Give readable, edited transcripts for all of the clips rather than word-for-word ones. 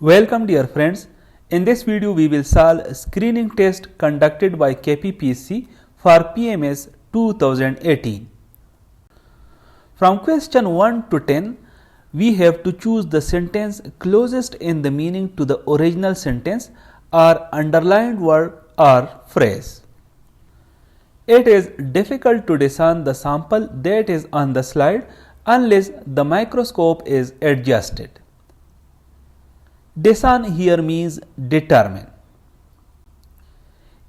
Welcome dear friends. In this video we will solve a screening test conducted by KPPSC for PMS 2018. From question 1 to 10 we have to choose the sentence closest in the meaning to the original sentence or underlined word or phrase. It is difficult to discern the sample that is on the slide unless the microscope is adjusted. Discern here means determine.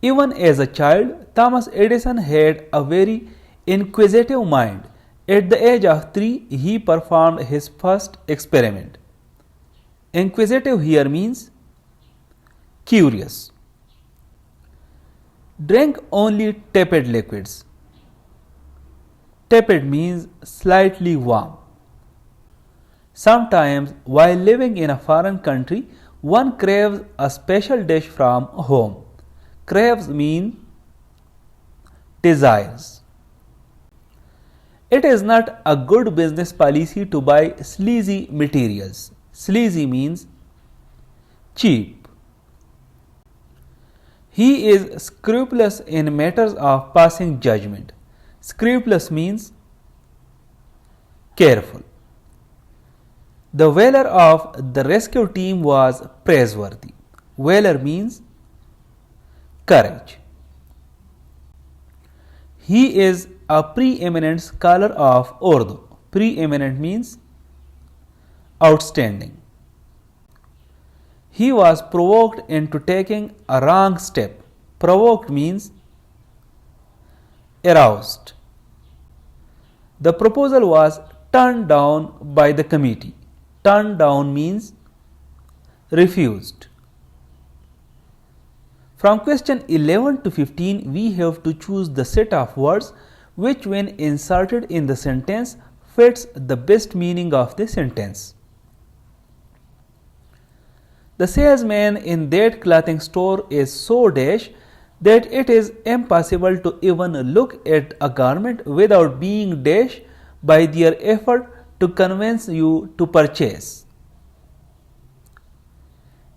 Even as a child, Thomas Edison had a very inquisitive mind. At the age of 3, he performed his first experiment. Inquisitive here means curious. Drink only tepid liquids. Tepid means slightly warm. Sometimes, while living in a foreign country, one craves a special dish from home. Craves mean desires. It is not a good business policy to buy sleazy materials. Sleazy means cheap. He is scrupulous in matters of passing judgment. Scrupulous means careful. The valor of the rescue team was praiseworthy. Valor means courage. He is a preeminent scholar of Urdu. Preeminent means outstanding. He was provoked into taking a wrong step. Provoked means aroused. The proposal was turned down by the committee. Turned down means refused. From question 11 to 15, we have to choose the set of words which, when inserted in the sentence, fits the best meaning of the sentence. The salesman in that clothing store is so dash that it is impossible to even look at a garment without being dashed by their effort to convince you to purchase.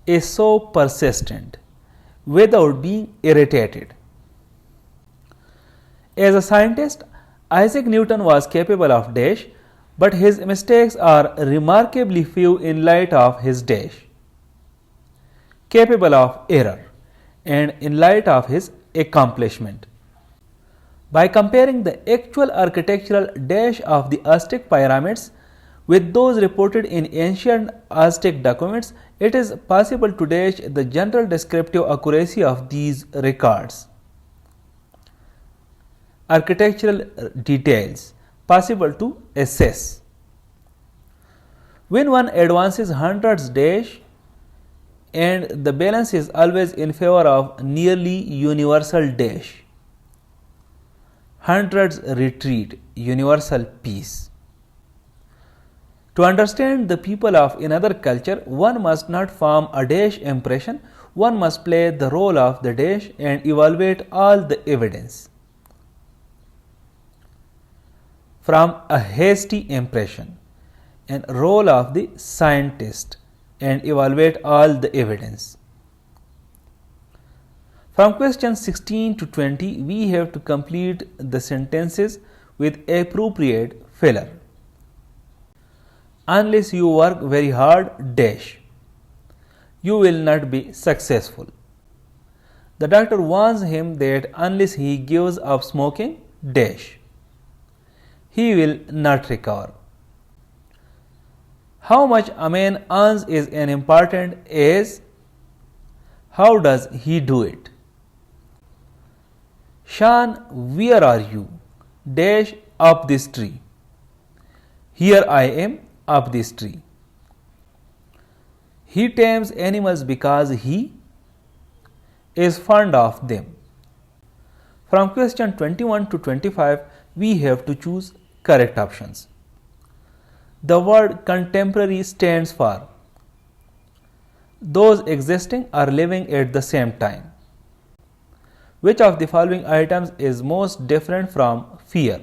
Is so persistent without being irritated. As a scientist, Isaac Newton was capable of dash, but his mistakes are remarkably few in light of his dash. Capable of error and in light of his accomplishment. By comparing the actual architectural dash of the Aztec pyramids with those reported in ancient Aztec documents, it is possible to dash the general descriptive accuracy of these records. Architectural details possible to assess. When one advances hundreds dash and the balance is always in favor of nearly universal dash. Hundreds retreat, universal peace. To understand the people of another culture, one must not form a dash impression, one must play the role of the dash and evaluate all the evidence. From a hasty impression and role of the scientist and evaluate all the evidence. From question 16 to 20, we have to complete the sentences with appropriate filler. Unless you work very hard, dash, you will not be successful. The doctor warns him that unless he gives up smoking, dash, he will not recover. How much a man earns is as important as how does he do it. Sean, where are you? Dash, up this tree. Here I am, up this tree. He tames animals because he is fond of them. From question 21 to 25, we have to choose correct options. The word contemporary stands for those existing or living at the same time. Which of the following items is most different from fear?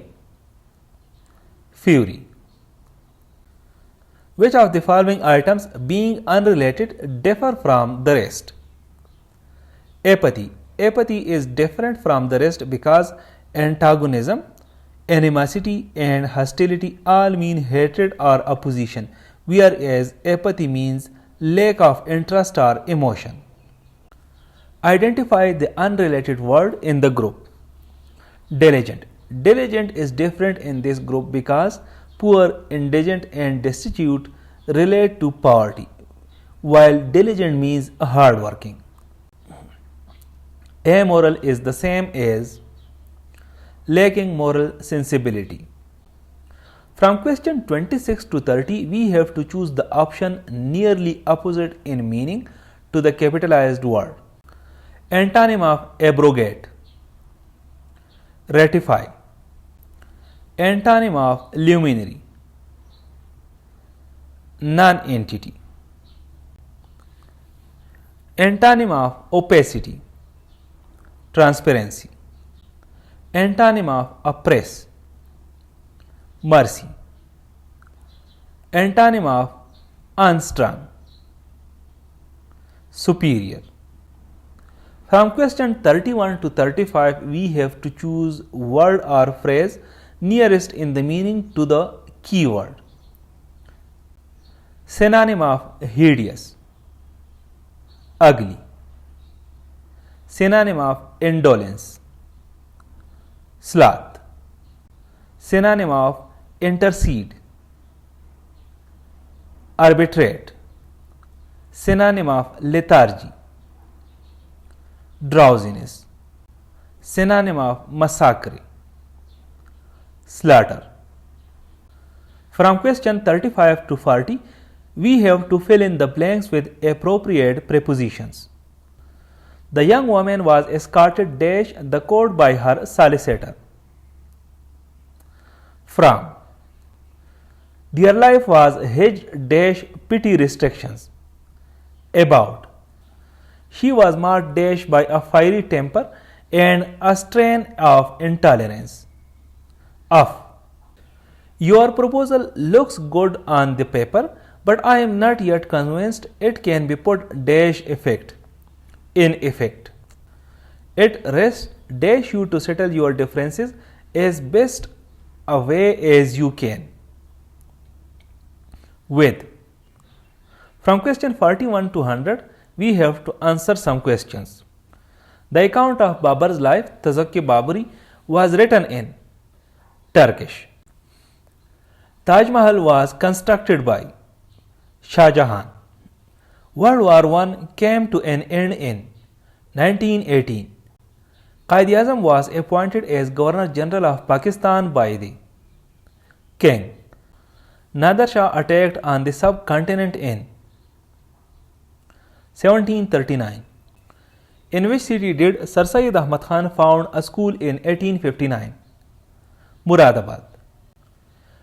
Fury. Which of the following items, being unrelated, differ from the rest? Apathy. Apathy is different from the rest because antagonism, animosity and hostility all mean hatred or opposition, whereas apathy means lack of interest or emotion. Identify the unrelated word in the group. Diligent. Diligent is different in this group because poor, indigent and destitute relate to poverty, while diligent means hardworking. Amoral is the same as lacking moral sensibility. From question 26 to 30, we have to choose the option nearly opposite in meaning to the capitalized word. Antonym of abrogate. Ratify. Antonym of luminary. Non-entity. Antonym of opacity. Transparency. Antonym of oppress. Mercy. Antonym of unstrung. Superior. From question 31 to 35, we have to choose word or phrase nearest in the meaning to the keyword. Synonym of hideous. Ugly. Synonym of indolence. Sloth. Synonym of intercede. Arbitrate. Synonym of lethargy. Drowsiness. Synonym of massacre. Slaughter. From question 35 to 40, we have to fill in the blanks with appropriate prepositions. The young woman was escorted dash the court by her solicitor. From. Their life was hedged dash petty restrictions. About. She was marked dash by a fiery temper and a strain of intolerance. Of. Your proposal looks good on the paper, but I am not yet convinced it can be put dash effect. In effect. It rests dash you to settle your differences as best a way as you can. With. From question 41 to 100, we have to answer some questions. The account of Babur's life, Tazakki-Baburi, was written in Turkish. Taj Mahal was constructed by Shah Jahan. World War I came to an end in 1918. Quaid-e-Azam was appointed as Governor General of Pakistan by the King. Nader Shah attacked on the subcontinent in 1739. In which city did Sir Syed Ahmad Khan found a school in 1859? Muradabad.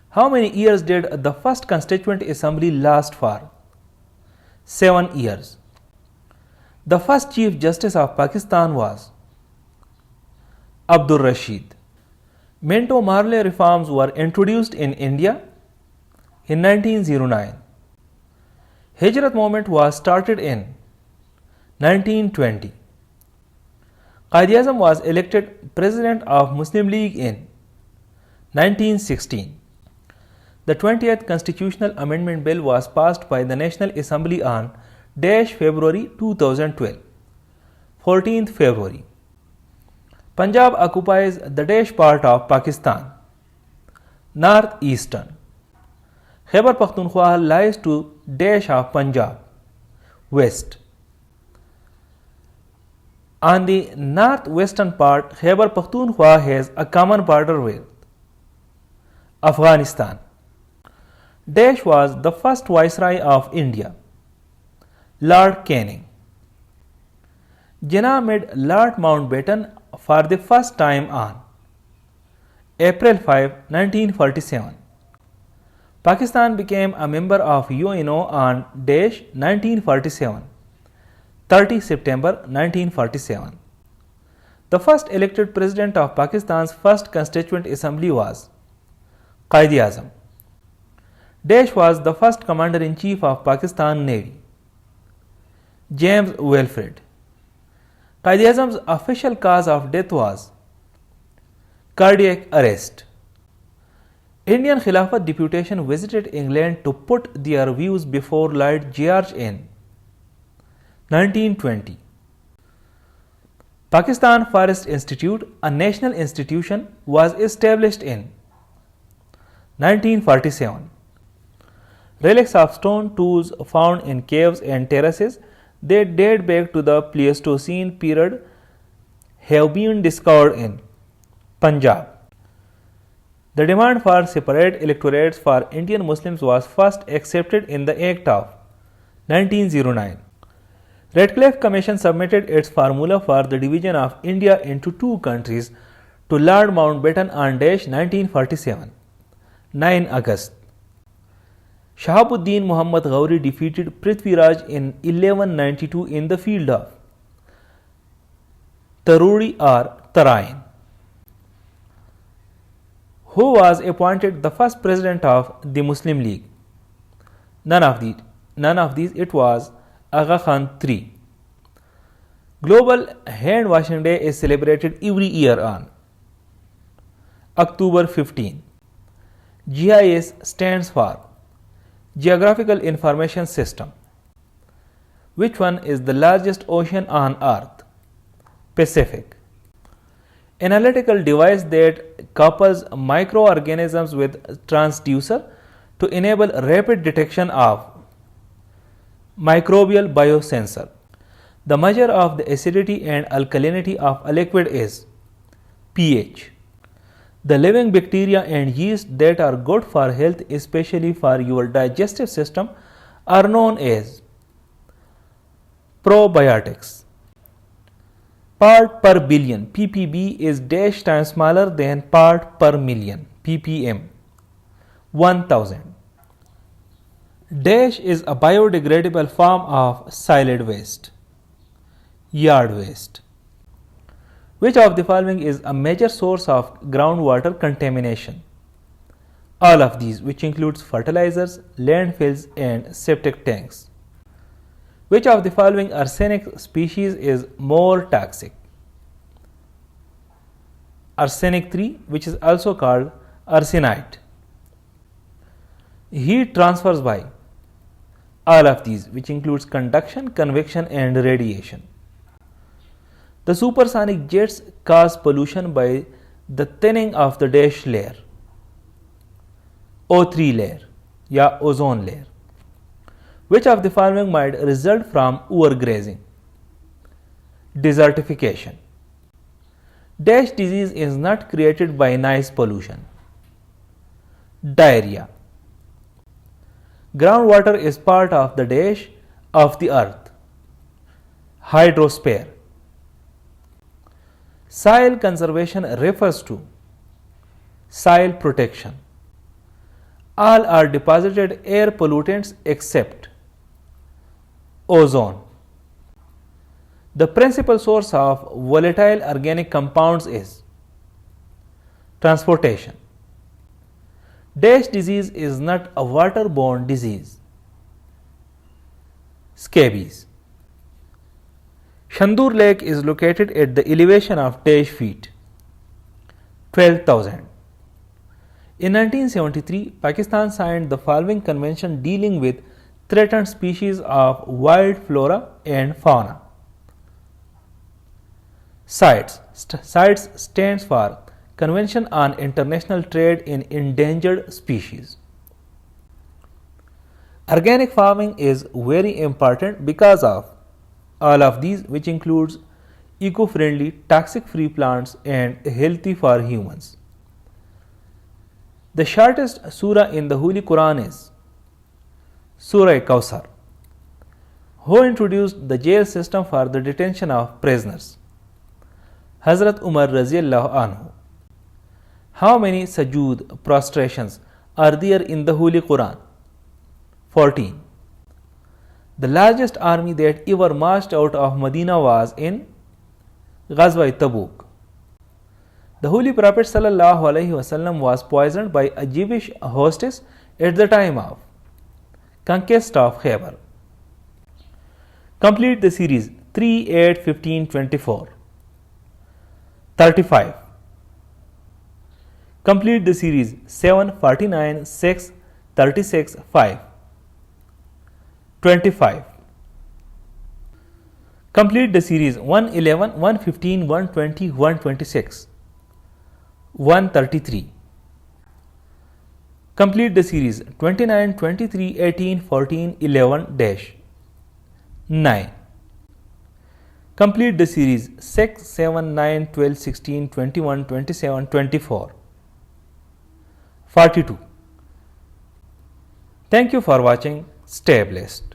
How many years did the first Constituent Assembly last for? 7 years. The first Chief Justice of Pakistan was Abdul Rashid. Minto Morley reforms were introduced in India in 1909. Hijrat movement was started in 1920. Quaid-e-Azam was elected President of Muslim League in 1916. The 20th Constitutional Amendment Bill was passed by the National Assembly on February 2012. 14th February. Punjab occupies the dash part of Pakistan. Northeastern. Khyber Pakhtunkhwa lies to dash of Punjab. West. On the northwestern part, Khyber Pakhtunkhwa has a common border with Afghanistan. Dash was the first Viceroy of India. Lord Canning. Jinnah met Lord Mountbatten for the first time on April 5, 1947. Pakistan became a member of UNO on 1947, 30 September 1947. The first elected President of Pakistan's first Constituent Assembly was Quaid-e-Azam. Dash was the first Commander-in-Chief of Pakistan Navy. James Wilfred. Quaid-e-Azam's official cause of death was cardiac arrest. Indian Khilafat deputation visited England to put their views before Lloyd George in 1920. Pakistan Forest Institute, a national institution, was established in 1947. Relics of stone tools found in caves and terraces that date back to the Pleistocene period have been discovered in Punjab. The demand for separate electorates for Indian Muslims was first accepted in the Act of 1909. Radcliffe Commission submitted its formula for the division of India into two countries to Lord Mountbatten on 1947. 9 August. Shahabuddin Muhammad Ghauri defeated Prithviraj in 1192 in the field of Taruri or Tarain. Who was appointed the first president of the Muslim League? None of these. It was Aga Khan III. Global Hand Washing Day is celebrated every year on October 15. GIS stands for Geographical Information System. Which one is the largest ocean on Earth? Pacific. Analytical device that couples microorganisms with transducer to enable rapid detection of microbial biosensor. The measure of the acidity and alkalinity of a liquid is pH. The living bacteria and yeast that are good for health, especially for your digestive system, are known as probiotics. Part per billion ppb is dash times smaller than part per million ppm. 1000. Dash is a biodegradable form of solid waste. Yard waste. Which of the following is a major source of groundwater contamination? All of these, which includes fertilizers, landfills, and septic tanks. Which of the following arsenic species is more toxic? Arsenic 3, which is also called arsenite. Heat transfers by all of these, which includes conduction, convection, and radiation. The supersonic jets cause pollution by the thinning of the dash layer, O3 layer, या ozone layer. Which of the following might result from overgrazing? Desertification. Dash disease is not created by noise pollution. Diarrhea. Groundwater is part of the dash of the earth. Hydrosphere. Soil conservation refers to soil protection. All are deposited air pollutants except ozone. The principal source of volatile organic compounds is transportation. Dash disease is not a waterborne disease. Scabies. Shandur Lake is located at the elevation of dash feet, 12,000. In 1973, Pakistan signed the following convention dealing with threatened species of wild flora and fauna. CITES. CITES stands for Convention on International Trade in Endangered Species. Organic farming is very important because of all of these, which includes eco-friendly, toxic-free plants and healthy for humans. The shortest surah in the Holy Quran is Surah Kawthar. Who introduced the jail system for the detention of prisoners? Hazrat Umar Raziyallahu Anhu. How many sujood, prostrations, are there in the Holy Quran? 14. The largest army that ever marched out of Medina was in Ghazwa Tabuk. The Holy Prophet ﷺ was poisoned by a Jewish hostess at the time of conquest of Khyber. Complete the series 3, 8, 15, 24. 35. Complete the series 7, 49, 6, 36, 5. 25. Complete the series 111, 115, 120, 126. 133. Complete the series 29, 23, 18, 14, 11 dash. 9. Complete the series 6, 7, 9, 12, 16, 21, 27, 24. 42. Thank you for watching. Stay blessed.